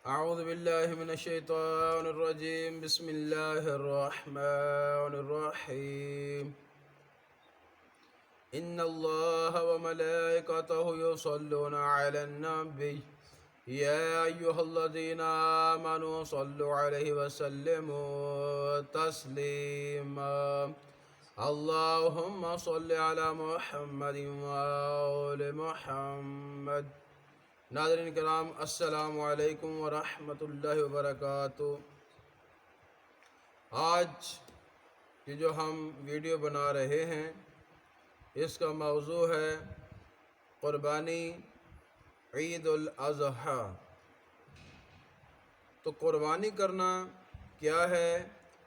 أعوذ بالله من الشيطان الرجيم. بسم الله الرحمن الرحيم. إن الله وملائكته يصلون على النبي يا أيها الذين آمنوا صلوا عليه وسلموا تسليما. اللهم صل على محمد وآل محمد. ناظرین کرام، السلام علیکم ورحمۃ اللہ وبرکاتہ. آج کی جو ہم ویڈیو بنا رہے ہیں اس کا موضوع ہے قربانی عید الاضحیٰ. تو قربانی کرنا کیا ہے،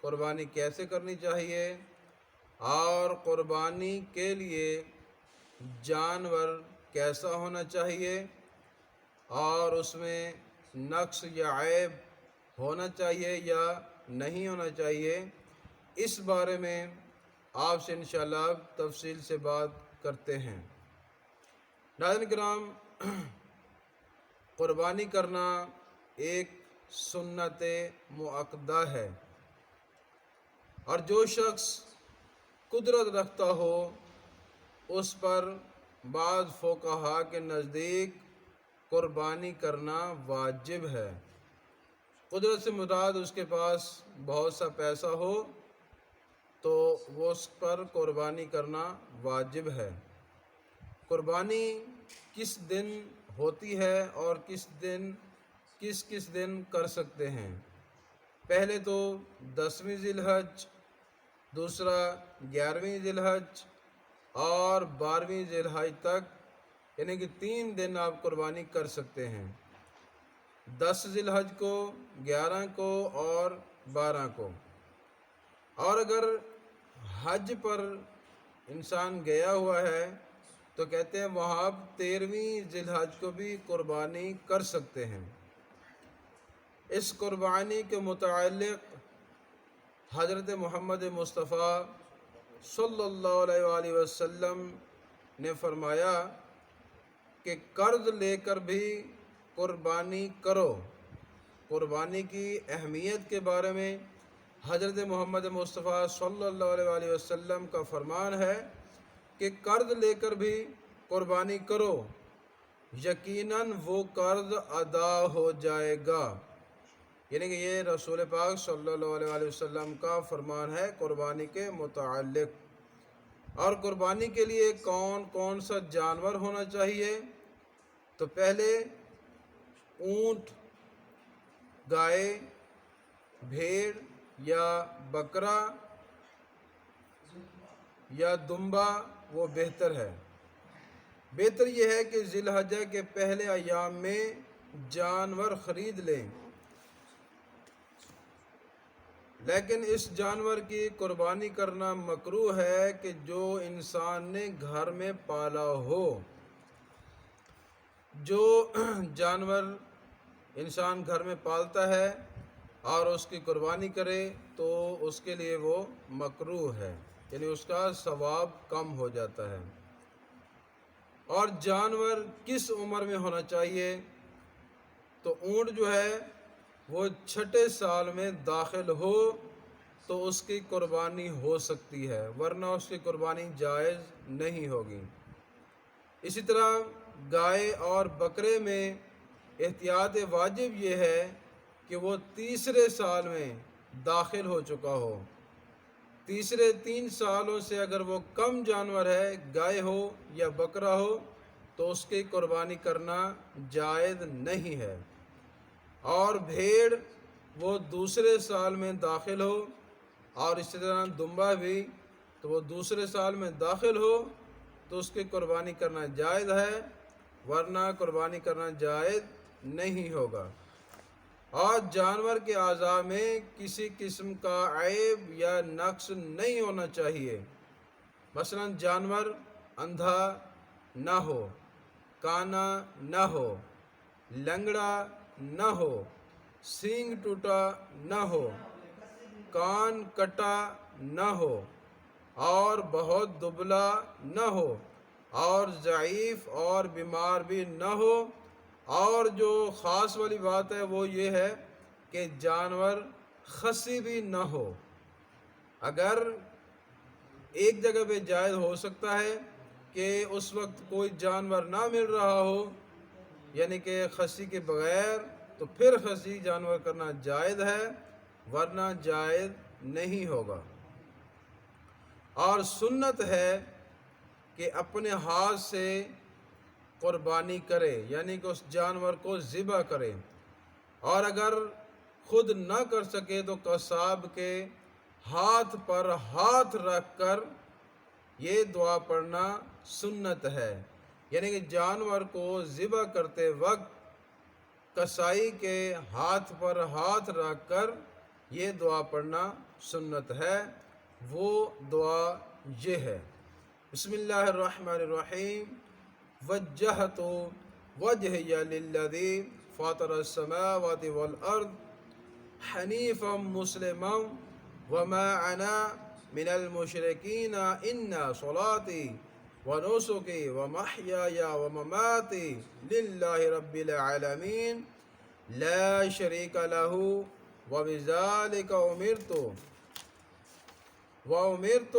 قربانی کیسے کرنی چاہیے، اور قربانی کے لیے جانور کیسا ہونا چاہیے اور اس میں نقص یا عیب ہونا چاہیے یا نہیں ہونا چاہیے، اس بارے میں آپ سے انشاءاللہ تفصیل سے بات کرتے ہیں. ناظرین کرام، قربانی کرنا ایک سنت مؤکدہ ہے، اور جو شخص قدرت رکھتا ہو اس پر بعض فقہا کے نزدیک قربانی کرنا واجب ہے. قدرت سے مراد اس کے پاس بہت سا پیسہ ہو تو وہ اس پر قربانی کرنا واجب ہے. قربانی کس دن ہوتی ہے اور کس دن کر سکتے ہیں؟ پہلے تو 10ویں ذی الحج، دوسرا 11ویں ذی الحج اور 12ویں ذی الحج تک، یعنی کہ 3 دن آپ قربانی کر سکتے ہیں. 10 ذی الحج کو، 11 کو اور 12 کو. اور اگر حج پر انسان گیا ہوا ہے تو کہتے ہیں وہاں آپ 13ویں ذی الحج کو بھی قربانی کر سکتے ہیں. اس قربانی کے متعلق حضرت محمد مصطفیٰ صلی اللہ علیہ وآلہ وسلم نے فرمایا کہ قرض لے کر بھی قربانی کرو. قربانی کی اہمیت کے بارے میں حضرت محمد مصطفیٰ صلی اللہ علیہ وآلہ وسلم کا فرمان ہے کہ قرض لے کر بھی قربانی کرو، یقیناً وہ قرض ادا ہو جائے گا. یعنی کہ یہ رسول پاک صلی اللہ علیہ وآلہ وسلم کا فرمان ہے قربانی کے متعلق. اور قربانی کے لیے کون کون سا جانور ہونا چاہیے؟ تو پہلے اونٹ، گائے، بھیڑ یا بکرا یا دمبا وہ بہتر ہے. بہتر یہ ہے کہ ذی الحجہ کے پہلے ایام میں جانور خرید لیں، لیکن اس جانور کی قربانی کرنا مکروہ ہے کہ جو انسان نے گھر میں پالا ہو. جو جانور انسان گھر میں پالتا ہے اور اس کی قربانی کرے تو اس کے لیے وہ مکروہ ہے، یعنی اس کا ثواب کم ہو جاتا ہے. اور جانور کس عمر میں ہونا چاہیے؟ تو اونٹ جو ہے وہ 6 سال میں داخل ہو تو اس کی قربانی ہو سکتی ہے، ورنہ اس کی قربانی جائز نہیں ہوگی. اسی طرح گائے اور بکرے میں احتیاط واجب یہ ہے کہ وہ 3 سال میں داخل ہو چکا ہو. تیسرے 3 سالوں سے اگر وہ کم جانور ہے، گائے ہو یا بکرا ہو، تو اس کی قربانی کرنا جائز نہیں ہے. اور بھیڑ وہ 2 سال میں داخل ہو، اور اسی طرح دمبا بھی، تو وہ 2 سال میں داخل ہو تو اس کی قربانی کرنا جائز ہے، ورنہ قربانی کرنا جائز نہیں ہوگا. اور جانور کے اعضاء میں کسی قسم کا عیب یا نقص نہیں ہونا چاہیے. مثلا جانور اندھا نہ ہو، کانا نہ ہو، لنگڑا نہ ہو، سینگ ٹوٹا نہ ہو، کان کٹا نہ ہو، اور بہت دبلا نہ ہو، اور ضعیف اور بیمار بھی نہ ہو، اور جو خاص والی بات ہے وہ یہ ہے کہ جانور خصی بھی نہ ہو۔ اگر ایک جگہ پہ جائز ہو سکتا ہے کہ اس وقت کوئی جانور نہ مل رہا ہو، یعنی کہ خصی کے بغیر، تو پھر خصی جانور کرنا جائز ہے، ورنہ جائز نہیں ہوگا۔ اور سنت ہے کہ اپنے ہاتھ سے قربانی کرے، یعنی کہ اس جانور کو ذبح کرے، اور اگر خود نہ کر سکے تو قصاب کے ہاتھ پر ہاتھ رکھ کر یہ دعا پڑھنا سنت ہے۔ یعنی کہ جانور کو ذبح کرتے وقت کسائی کے ہاتھ پر ہاتھ رکھ کر یہ دعا پڑھنا سنت ہے۔ وہ دعا یہ ہے: بسم اللہ الرحمن الرحیم، وجہت وجہی للذی فاطر السماوات والارض حنیفا مسلما وما انا من المشرکین ان صلاتی ونسکی ومحیای ومماتی للہ رب العالمین لا شریک لہ وبذالک امرت وأمرت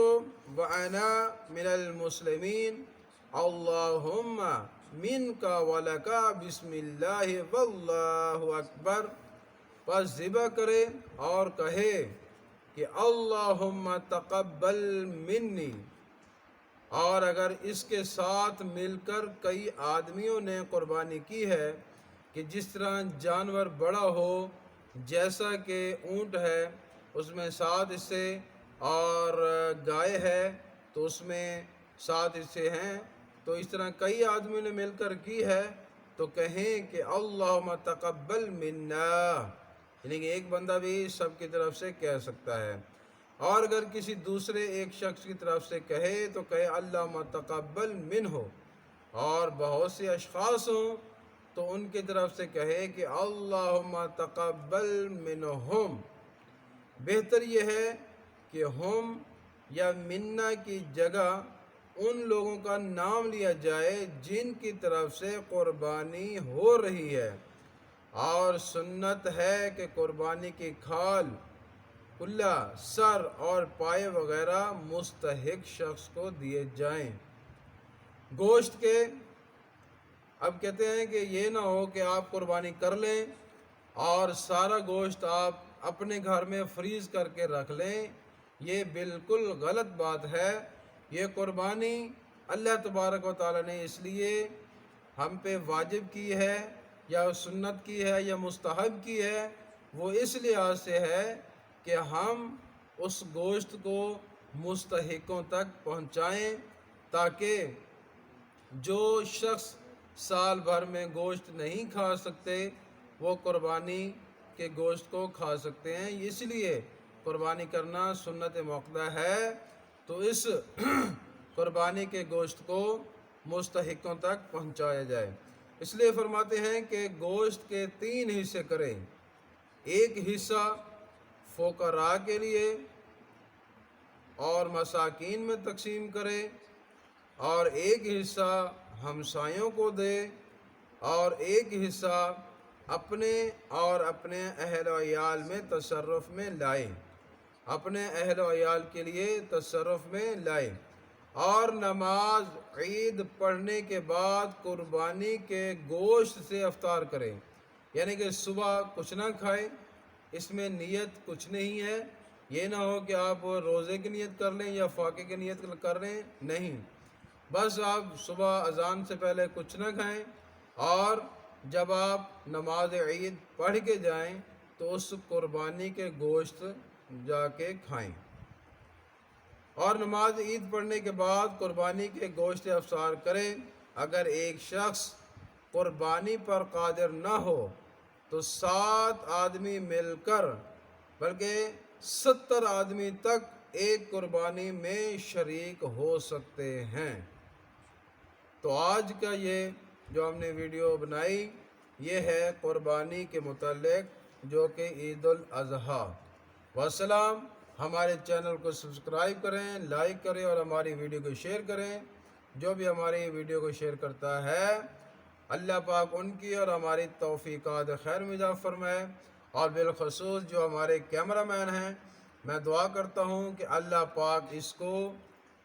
وأنا من المسلمین اللہم منک ولک بسم اللہ واللہ اکبر۔ پس ذبح کرے اور کہے کہ اللہم تقبل منی۔ اور اگر اس کے ساتھ مل کر کئی آدمیوں نے قربانی کی ہے کہ جس طرح جانور بڑا ہو، جیسا کہ اونٹ ہے اس میں 7 حصے اور گائے ہے تو اس میں 7 حصے ہیں، تو اس طرح کئی آدمیوں نے مل کر کی ہے تو کہیں کہ اللہم تقبل منا، یعنی کہ ایک بندہ بھی سب کی طرف سے کہہ سکتا ہے۔ اور اگر کسی دوسرے ایک شخص کی طرف سے کہے تو کہے اللہم تقبل منہ، اور بہت سے اشخاص ہوں تو ان کی طرف سے کہے کہ اللہم تقبل منہم۔ بہتر یہ ہے کہ ہم یا منا کی جگہ ان لوگوں کا نام لیا جائے جن کی طرف سے قربانی ہو رہی ہے، اور سنت ہے کہ قربانی کی کھال، کلا، سر اور پائے وغیرہ مستحق شخص کو دیے جائیں۔ گوشت کے اب کہتے ہیں کہ یہ نہ ہو کہ آپ قربانی کر لیں اور سارا گوشت آپ اپنے گھر میں فریز کر کے رکھ لیں، یہ بالکل غلط بات ہے۔ یہ قربانی اللہ تبارک و تعالیٰ نے اس لیے ہم پہ واجب کی ہے یا سنت کی ہے یا مستحب کی ہے، وہ اس لحاظ سے ہے کہ ہم اس گوشت کو مستحقوں تک پہنچائیں، تاکہ جو شخص سال بھر میں گوشت نہیں کھا سکتے وہ قربانی کے گوشت کو کھا سکتے ہیں۔ اس لیے قربانی کرنا سنت موقدہ ہے، تو اس قربانی کے گوشت کو مستحقوں تک پہنچایا جائے۔ اس لیے فرماتے ہیں کہ گوشت کے 3 حصے کریں، ایک حصہ فقراء کے لیے اور مساکین میں تقسیم کرے، اور ایک حصہ ہمسایوں کو دے، اور ایک حصہ اپنے اور اپنے اہل و عیال میں تصرف میں لائے، اپنے اہل و عیال کے لیے تصرف میں لائے۔ اور نماز عید پڑھنے کے بعد قربانی کے گوشت سے افطار کرے، یعنی کہ صبح کچھ نہ کھائے، اس میں نیت کچھ نہیں ہے۔ یہ نہ ہو کہ آپ روزے کی نیت کر لیں یا فاقے کی نیت کر لیں، نہیں، بس آپ صبح اذان سے پہلے کچھ نہ کھائیں، اور جب آپ نماز عید پڑھ کے جائیں تو اس قربانی کے گوشت جا کے کھائیں۔ اور نماز عید پڑھنے کے بعد قربانی کے گوشت افطار کریں۔ اگر ایک شخص قربانی پر قادر نہ ہو تو 7 آدمی مل کر، بلکہ 70 آدمی تک ایک قربانی میں شریک ہو سکتے ہیں۔ تو آج کا یہ جو ہم نے ویڈیو بنائی یہ ہے قربانی کے متعلق، جو کہ عید الاضحیٰ۔ والسلام۔ ہمارے چینل کو سبسکرائب کریں، لائک کریں اور ہماری ویڈیو کو شیئر کریں۔ جو بھی ہماری ویڈیو کو شیئر کرتا ہے اللہ پاک ان کی اور ہماری توفیقات خیر میں اضافہ فرمائے، اور بالخصوص جو ہمارے کیمرہ مین ہیں، میں دعا کرتا ہوں کہ اللہ پاک اس کو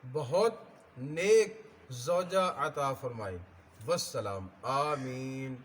بہت نیک زوجہ عطا فرمائے۔ والسلام، آمین۔